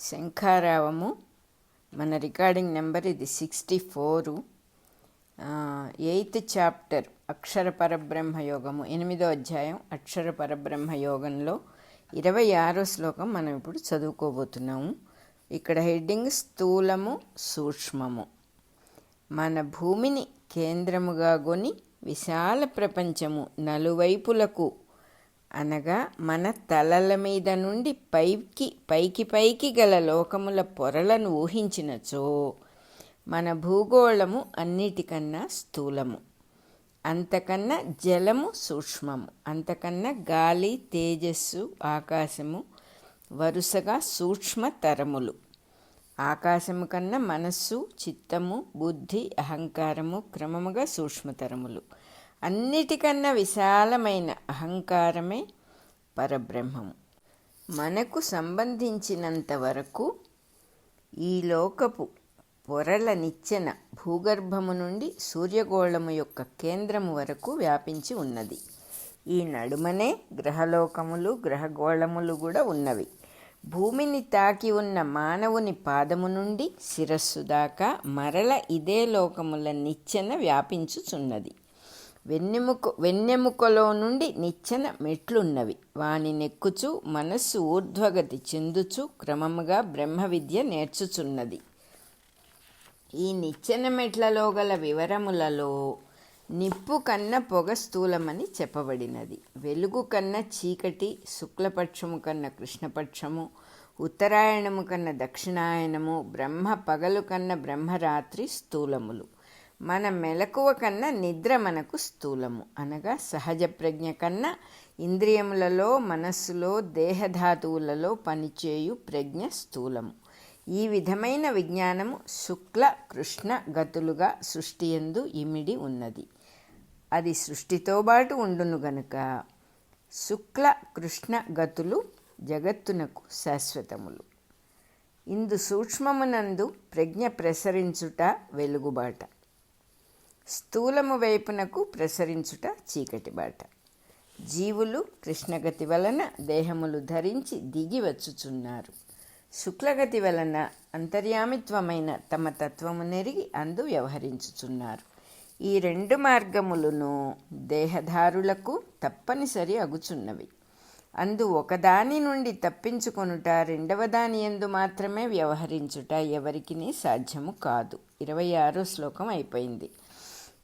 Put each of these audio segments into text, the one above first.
శంఖారావము. మన recording number ఇది 64. 8th chapter అక్షర పరబ్రహ్మ యోగము, 8వ అధ్యాయం అక్షర పరబ్రహ్మ యోగంలో 26వ శ్లోకం మనం ఇప్పుడు చదువుకోబోతున్నాము. ఇక్కడ హెడ్డింగ్ స్థూలము సూక్ష్మము. మన భూమిని కేంద్రముగా గొని విశాల ప్రపంచము నలువైపులకు అనగా మన తలల మీద నుండి పైకి గల లోకముల పొరలను ఊహించినచో మన భూగోళము అన్నిటికన్నా స్థూలము, అంతకన్నా జలము సూక్ష్మము, అంతకన్నా గాలి, తేజస్సు, ఆకాశము వరుసగా సూక్ష్మతరములు. ఆకాశము కన్నా మనస్సు, చిత్తము, బుద్ధి, అహంకారము క్రమముగా సూక్ష్మతరములు. అన్నిటికన్నా విశాలమైన అహంకారమే పరబ్రహ్మము. మనకు సంబంధించినంత వరకు ఈ లోకపు పొరల నిచ్చెన భూగర్భము నుండి సూర్యగోళము యొక్క కేంద్రము వరకు వ్యాపించి ఉన్నది. ఈ నడుమనే గ్రహలోకములు, గ్రహగోళములు కూడా ఉన్నవి. భూమిని తాకి ఉన్న మానవుని పాదము నుండి శిరస్సు దాకా ఇదే లోకముల నిచ్చెన వ్యాపించుచున్నది. వెన్నెముకలో నుండి నిచ్చెన మెట్లున్నవి. వాని నెక్కుచు మనస్సు ఊర్ధ్వగతి చెందుచు క్రమముగా బ్రహ్మ విద్య నేర్చుచున్నది. ఈ నిచ్చెన మెట్లలో గల వివరములలో నిప్పు కన్న పొగ స్థూలమని చెప్పబడినది. వెలుగు కన్న చీకటి, శుక్లపక్షము కన్న కృష్ణపక్షము, ఉత్తరాయణము కన్న దక్షిణాయనము, బ్రహ్మ పగలు కన్న బ్రహ్మరాత్రి స్థూలములు. మన మెలకువ కన్నా నిద్ర మనకు స్థూలము, అనగా సహజ ప్రజ్ఞ కన్నా ఇంద్రియములలో, మనస్సులో, దేహధాతువులలో పనిచేయు ప్రజ్ఞ స్థూలము. ఈ విధమైన విజ్ఞానము శుక్ల కృష్ణ గతులుగా సృష్టియందు ఇమిడి ఉన్నది. అది సృష్టితో పాటు ఉండును గనుక శుక్ల కృష్ణ గతులు జగత్తునకు శాశ్వతములు. ఇందు సూక్ష్మమునందు ప్రజ్ఞ ప్రసరించుట వెలుగుబాట, స్థూలము వైపునకు ప్రసరించుట చీకటి బాట. జీవులు కృష్ణగతి వలన దేహములు ధరించి దిగి వచ్చుచున్నారు. శుక్లగతి వలన అంతర్యామిత్వమైన తమ తత్వము నెరిగి అందు వ్యవహరించుచున్నారు. ఈ రెండు మార్గములను దేహధారులకు తప్పనిసరి అగుచున్నవి. అందు ఒకదాని నుండి తప్పించుకొనుట, రెండవ దాని యందు మాత్రమే వ్యవహరించుట ఎవరికిని సాధ్యము కాదు. 26వ శ్లోకం అయిపోయింది.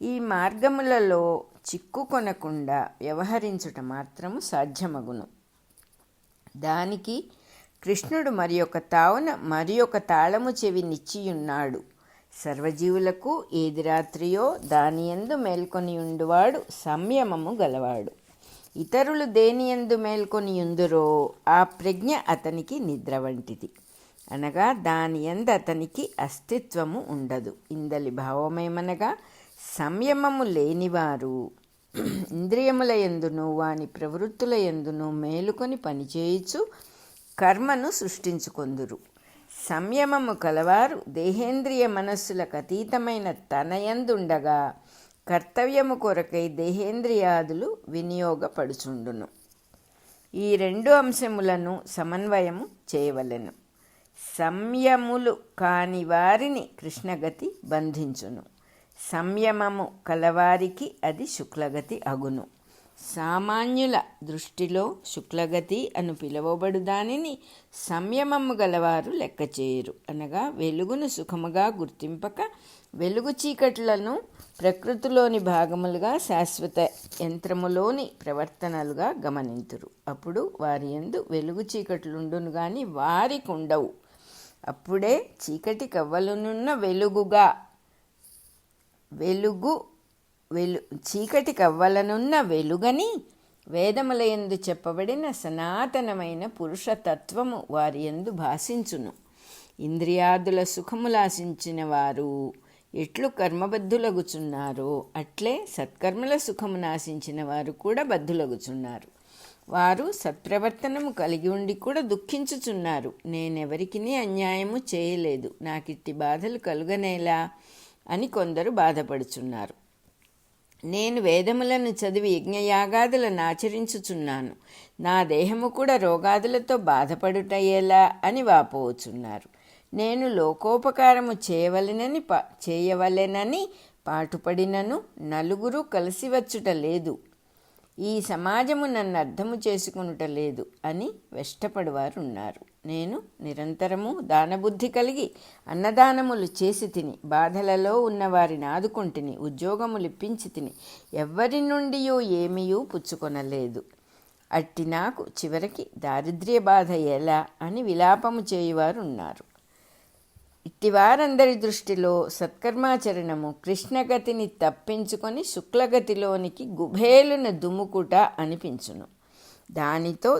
ఈ మార్గములలో చిక్కుకొనకుండా వ్యవహరించుట మాత్రము సాధ్యమగును. దానికి కృష్ణుడు మరి ఒక తాళము చెవి నిచ్చియున్నాడు. సర్వజీవులకు ఏది రాత్రియో దానియందు మేల్కొనియుండువాడు సంయమము గలవాడు. ఇతరులు దేనియందు మేల్కొనియుందురో ఆ ప్రజ్ఞ అతనికి నిద్ర వంటిది, అనగా దానియందు అతనికి అస్తిత్వము ఉండదు. ఇందలి భావమేమనగా సంయమము లేనివారు ఇంద్రియముల యందును వాని ప్రవృత్తుల యందును మేలుకొని పనిచేయుచు కర్మను సృష్టించుకొందురు. సంయమము కలవారు దేహేంద్రియ మనస్సులకు అతీతమైన తనయందుండగా కర్తవ్యము కొరకై దేహేంద్రియాదులు వినియోగపడుచుండును. ఈ రెండు అంశములను సమన్వయము చేయవలెను. సంయములు కాని వారిని కృష్ణగతి బంధించును. సంయమము కలవారికి అది శుక్లగతి అగును. సామాన్యుల దృష్టిలో శుక్లగతి అను పిలువబడు దానిని సంయమము గలవారు లెక్క చేయరు, అనగా వెలుగును సుఖముగా గుర్తింపక వెలుగు చీకట్లను ప్రకృతిలోని భాగములుగా శాశ్వత యంత్రములోని ప్రవర్తనలుగా గమనింతురు. అప్పుడు వారి యందు వెలుగు చీకట్లుండును గాని వారికి ఉండవు. అప్పుడే చీకటి కవ్వలనున్న చీకటి కవ్వలనున్న వెలుగని వేదములయందు చెప్పబడిన సనాతనమైన పురుషతత్వము వారి యందు భాషించును. ఇంద్రియాదుల సుఖములాశించిన వారు ఎట్లు కర్మబద్ధులగుచున్నారో అట్లే సత్కర్మల సుఖము నాశించిన వారు కూడా బద్ధులగుచున్నారు. వారు సత్ప్రవర్తనము కలిగి ఉండి కూడా దుఃఖించుచున్నారు. నేనెవరికిని అన్యాయము చేయలేదు, నాకిట్టి బాధలు కలుగనేలా అని కొందరు బాధపడుచున్నారు. నేను వేదములను చదివి యజ్ఞయాగాదులను ఆచరించుచున్నాను. నా దేహము కూడా రోగాదులతో బాధపడుటయ్యేలా అని వాపోవచ్చున్నారు. నేను లోకోపకారము చేయవలెనని పాటుపడినను నలుగురు కలిసి వచ్చుట లేదు. ఈ సమాజము నన్ను అర్థము చేసుకునుట లేదు అని వెష్టపడువారు ఉన్నారు. నేను నిరంతరము దానబుద్ధి కలిగి అన్నదానములు చేసి తిని, బాధలలో ఉన్నవారిని ఆదుకొంటిని, ఉద్యోగములు ఇప్పించి తిని, ఎవ్వరి నుండియో ఏమీయూ పుచ్చుకొనలేదు. అట్టి నాకు చివరికి దారిద్ర్య బాధ ఎలా అని విలాపము చేయువారు ఉన్నారు. ఇట్టివారందరి దృష్టిలో సత్కర్మాచరణము కృష్ణగతిని తప్పించుకొని శుక్లగతిలోనికి గుబేలున దుముకుట అనిపించును. దానితో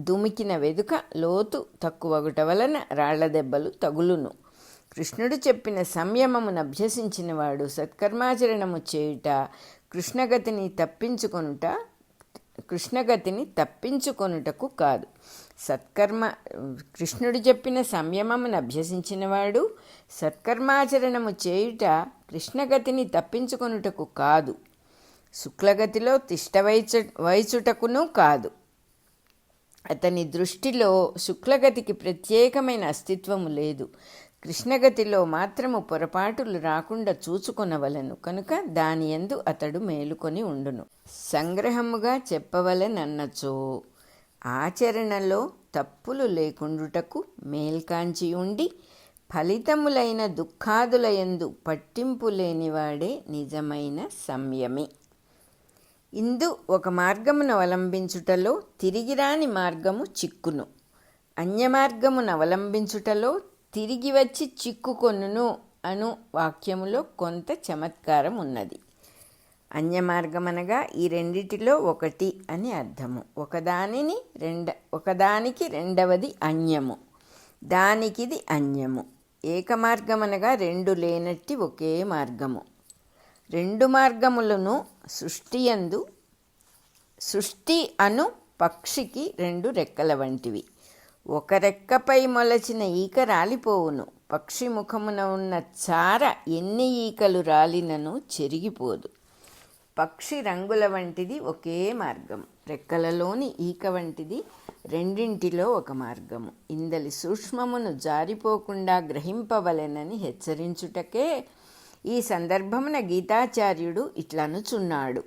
దుమికిన వెదుక లోతు తక్కువగుట వలన రాళ్ల దెబ్బలు తగులును. కృష్ణుడు చెప్పిన సంయమమును అభ్యసించిన వాడు సత్కర్మాచరణము చేయుట కృష్ణగతిని తప్పించుకొనుటకు కాదు. కృష్ణుడు చెప్పిన సంయమమును అభ్యసించినవాడు సత్కర్మాచరణము చేయుట కృష్ణగతిని తప్పించుకొనుటకు కాదు, శుక్లగతిలో వైచుటకును కాదు. అతని దృష్టిలో శుక్లగతికి ప్రత్యేకమైన అస్తిత్వము లేదు. కృష్ణగతిలో మాత్రము పొరపాటులు రాకుండా చూచుకొనవలను కనుక దాని యందు అతడు మేలుకొని ఉండును. సంగ్రహముగా చెప్పవలెనన్నచో, ఆచరణలో తప్పులు లేకుండుటకు మేల్కాంచి ఉండి ఫలితములైన దుఃఖాదులయందు పట్టింపు లేనివాడే నిజమైన సంయమి. ఇందు ఒక మార్గమును అవలంబించుటలో తిరిగిరాని మార్గము చిక్కును, అన్యమార్గమును అవలంబించుటలో తిరిగి వచ్చి చిక్కుకొనును అను వాక్యములో కొంత చమత్కారం ఉన్నది. అన్యమార్గమనగా ఈ రెండిటిలో ఒకటి అని అర్థము. ఒకదానికి రెండవది అన్యము, దానికిది అన్యము. ఏకమార్గమనగా రెండు లేనట్టి ఒకే మార్గము. రెండు మార్గములను సృష్టి అను పక్షికి రెండు రెక్కల వంటివి. ఒక రెక్కపై మొలచిన ఈక రాలిపోవును, పక్షి ముఖమున ఉన్న చార ఎన్ని ఈకలు రాలినను చెరిగిపోదు. పక్షి రంగుల వంటిది ఒకే మార్గము, రెక్కలలోని ఈక వంటిది రెండింటిలో ఒక మార్గము. ఇందలి సూక్ష్మమును జారిపోకుండా గ్రహింపవలెనని హెచ్చరించుటకే ఈ సందర్భమున గీతాచార్యుడు ఇట్లనుచున్నాడు.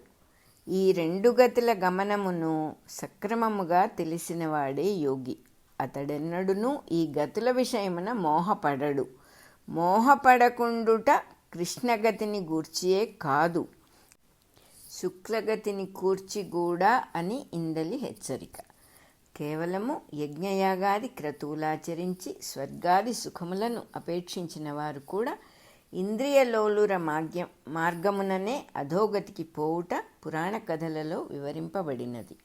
ఈ రెండు గతుల గమనమును సక్రమముగా తెలిసినవాడే యోగి. అతడెన్నడును ఈ గతుల విషయమున మోహపడడు. మోహపడకుండుట కృష్ణగతిని గూర్చియే కాదు, శుక్లగతిని కూర్చి కూడా అని ఇందలి హెచ్చరిక. కేవలము యజ్ఞయాగాది క్రతువులాచరించి స్వర్గాది సుఖములను అపేక్షించిన వారు కూడా ఇంద్రియలోలుర మార్గముననే అధోగతికి పోవుట పురాణ కథలలో వివరింపబడినది.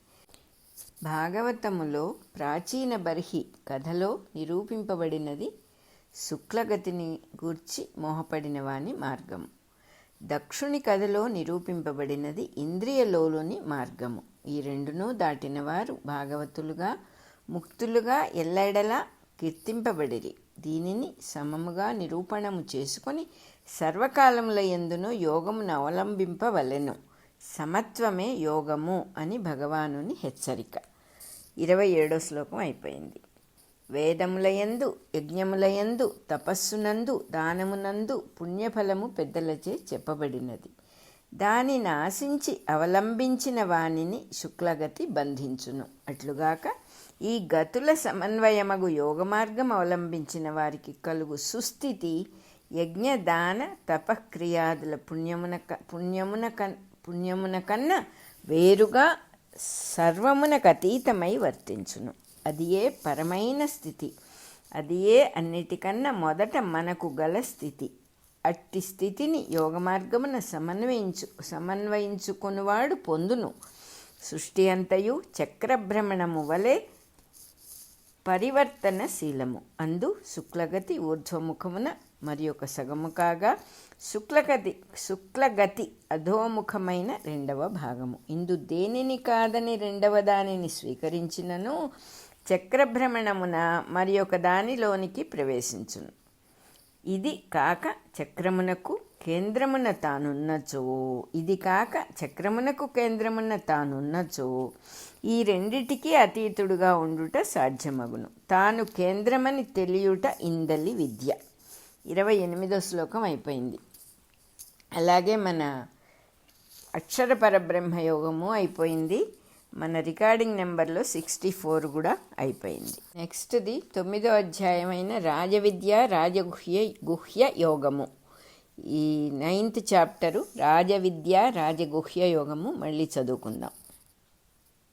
భాగవతములో ప్రాచీన బర్హి కథలో నిరూపింపబడినది శుక్లగతిని గూర్చి మోహపడిన వాని మార్గము. దక్షుని కథలో నిరూపింపబడినది ఇంద్రియలోలుని మార్గము. ఈ రెండునూ దాటిన వారు భాగవతులుగా ముక్తులుగా ఎల్లెడలా కీర్తింపబడిరి. దీనిని సమముగా నిరూపణము చేసుకొని సర్వకాలముల యందును యోగమును అవలంబింపవలెను. సమత్వమే యోగము అని భగవానుని హెచ్చరిక. 27వ శ్లోకం అయిపోయింది. వేదములయందు, యజ్ఞములయందు, తపస్సునందు, దానమునందు పుణ్యఫలము పెద్దలచే చెప్పబడినది. దానిని ఆశించి అవలంబించిన వానిని శుక్లగతి బంధించును. అట్లుగాక ఈ గతుల సమన్వయమగు యోగమార్గం అవలంబించిన వారికి కలుగు సుస్థితి యజ్ఞ దాన తపక్రియాదుల పుణ్యమున కన్నా వేరుగా సర్వమునకతీతమై వర్తించును. అది ఏ పరమైన స్థితి, అది ఏ అన్నిటికన్నా మొదట మనకు గల స్థితి. అట్టి స్థితిని యోగమార్గమున సమన్వయించుకొనువాడు పొందును. సృష్టి అంతయు చక్రభ్రమణము వలె పరివర్తనశీలము. అందు శుక్లగతి ఊర్ధ్వముఖమున మరి ఒక సగము కాగా శుక్లగతి అధోముఖమైన రెండవ భాగము. ఇందు దేనిని కాదని రెండవ దానిని స్వీకరించినను చక్రభ్రమణమున మరి ఒక దానిలోనికి ప్రవేశించును. ఇది కాక చక్రమునకు కేంద్రమున తానున్నచో, ఇది కాక చక్రమునకు కేంద్రమున తానున్నచో ఈ రెండిటికీ అతీతుడుగా ఉండుట సాధ్యమగును. తాను కేంద్రమని తెలియుట ఇందలి విద్య. 28వ శ్లోకం అయిపోయింది. అలాగే మన అక్షర పరబ్రహ్మ యోగము అయిపోయింది. మన రికార్డింగ్ నెంబర్లో 64 కూడా అయిపోయింది. నెక్స్ట్ది 9వ అధ్యాయమైన రాజవిద్య రాజగుహ్య యోగము. ఈ 9th చాప్టరు రాజవిద్య రాజగుహ్య యోగము మళ్ళీ చదువుకుందాం.